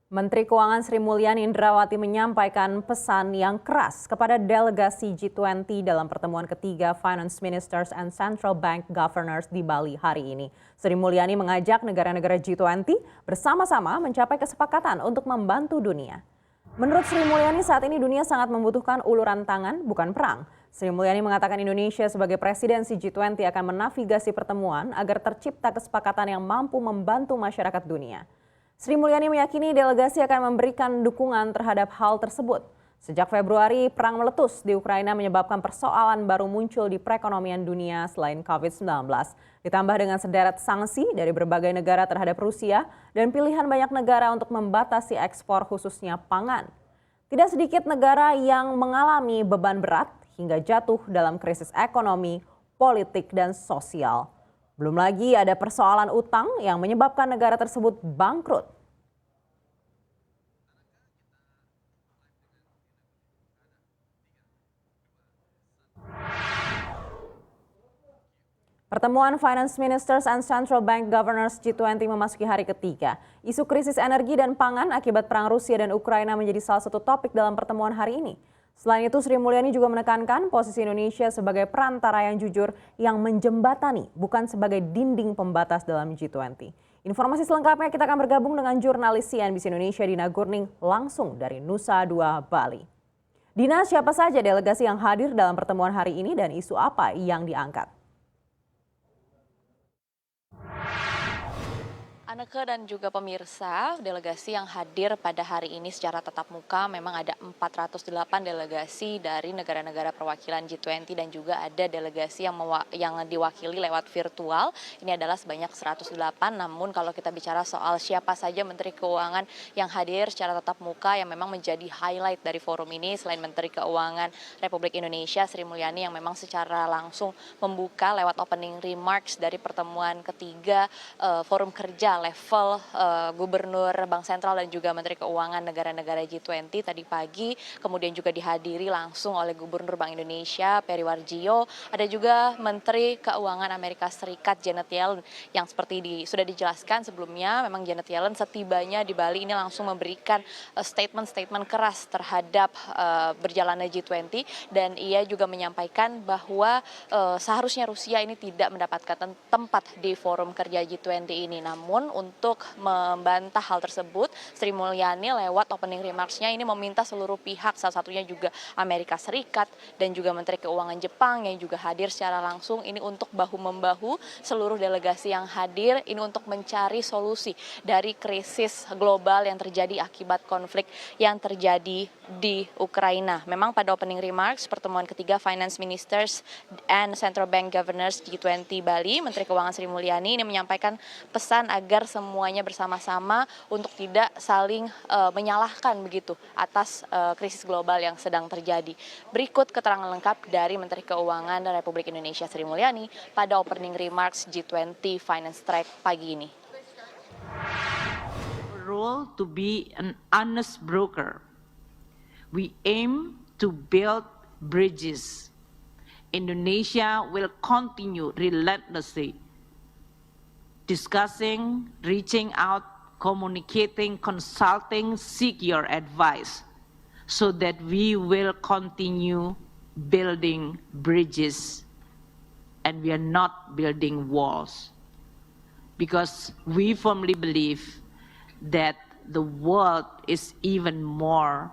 Menteri Keuangan Sri Mulyani Indrawati menyampaikan pesan yang keras kepada delegasi G20 dalam pertemuan ketiga Finance Ministers and Central Bank Governors di Bali hari ini. Sri Mulyani mengajak negara-negara G20 bersama-sama mencapai kesepakatan untuk membantu dunia. Menurut Sri Mulyani saat ini dunia sangat membutuhkan uluran tangan, bukan perang. Sri Mulyani mengatakan Indonesia sebagai presidensi G20 akan menavigasi pertemuan agar tercipta kesepakatan yang mampu membantu masyarakat dunia. Sri Mulyani meyakini delegasi akan memberikan dukungan terhadap hal tersebut. Sejak Februari, perang meletus di Ukraina menyebabkan persoalan baru muncul di perekonomian dunia selain COVID-19. Ditambah dengan sederet sanksi dari berbagai negara terhadap Rusia dan pilihan banyak negara untuk membatasi ekspor khususnya pangan. Tidak sedikit negara yang mengalami beban berat hingga jatuh dalam krisis ekonomi, politik, dan sosial. Belum lagi ada persoalan utang yang menyebabkan negara tersebut bangkrut. Pertemuan Finance Ministers and Central Bank Governors G20 memasuki hari ketiga. Isu krisis energi dan pangan akibat perang Rusia dan Ukraina menjadi salah satu topik dalam pertemuan hari ini. Selain itu, Sri Mulyani juga menekankan posisi Indonesia sebagai perantara yang jujur yang menjembatani, bukan sebagai dinding pembatas dalam G20. Informasi selengkapnya kita akan bergabung dengan jurnalis CNBC Indonesia Dina Gurning langsung dari Nusa Dua, Bali. Dina, siapa saja delegasi yang hadir dalam pertemuan hari ini dan isu apa yang diangkat? Anneke dan juga pemirsa, delegasi yang hadir pada hari ini secara tatap muka memang ada 408 delegasi dari negara-negara perwakilan G20 dan juga ada delegasi yang diwakili lewat virtual. Ini adalah sebanyak 108, namun kalau kita bicara soal siapa saja Menteri Keuangan yang hadir secara tatap muka yang memang menjadi highlight dari forum ini selain Menteri Keuangan Republik Indonesia Sri Mulyani yang memang secara langsung membuka lewat opening remarks dari pertemuan ketiga forum kerja level Gubernur Bank Sentral dan juga Menteri Keuangan negara-negara G20 tadi pagi, kemudian juga dihadiri langsung oleh Gubernur Bank Indonesia Peri Warjio, ada juga Menteri Keuangan Amerika Serikat Janet Yellen yang seperti sudah dijelaskan sebelumnya, memang Janet Yellen setibanya di Bali ini langsung memberikan statement-statement keras terhadap berjalannya G20 dan ia juga menyampaikan bahwa seharusnya Rusia ini tidak mendapatkan tempat di forum kerja G20 ini, namun untuk membantah hal tersebut, Sri Mulyani lewat opening remarks-nya ini meminta seluruh pihak, salah satunya juga Amerika Serikat dan juga Menteri Keuangan Jepang yang juga hadir secara langsung ini untuk bahu-membahu seluruh delegasi yang hadir ini untuk mencari solusi dari krisis global yang terjadi akibat konflik yang terjadi di Ukraina. Memang pada opening remarks pertemuan ketiga Finance Ministers and Central Bank Governors G20 Bali, Menteri Keuangan Sri Mulyani ini menyampaikan pesan agar semuanya bersama-sama untuk tidak saling menyalahkan begitu atas krisis global yang sedang terjadi. Berikut keterangan lengkap dari Menteri Keuangan Republik Indonesia Sri Mulyani pada opening remarks G20 Finance Track pagi ini. Role to be an honest broker. We aim to build bridges. Indonesia will continue relentlessly discussing, reaching out, communicating, consulting, seek your advice so that we will continue building bridges and we are not building walls. Because we firmly believe that the world is even more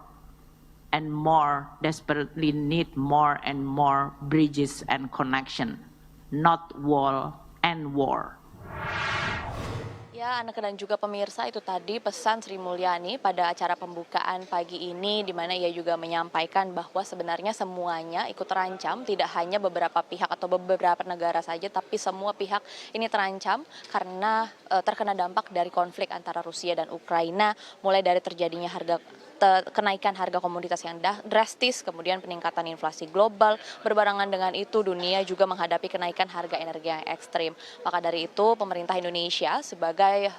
and more desperately need more and more bridges and connection, not wall and war. Ya, Anneke dan juga pemirsa, itu tadi pesan Sri Mulyani pada acara pembukaan pagi ini di mana ia juga menyampaikan bahwa sebenarnya semuanya ikut terancam, tidak hanya beberapa pihak atau beberapa negara saja, tapi semua pihak ini terancam karena terkena dampak dari konflik antara Rusia dan Ukraina, mulai dari terjadinya kenaikan harga komoditas yang drastis, kemudian peningkatan inflasi global, berbarengan dengan itu dunia juga menghadapi kenaikan harga energi yang ekstrim. Maka dari itu pemerintah Indonesia sebagai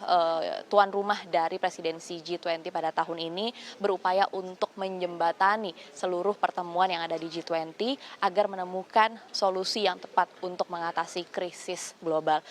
tuan rumah dari presidensi G20 pada tahun ini berupaya untuk menjembatani seluruh pertemuan yang ada di G20 agar menemukan solusi yang tepat untuk mengatasi krisis global.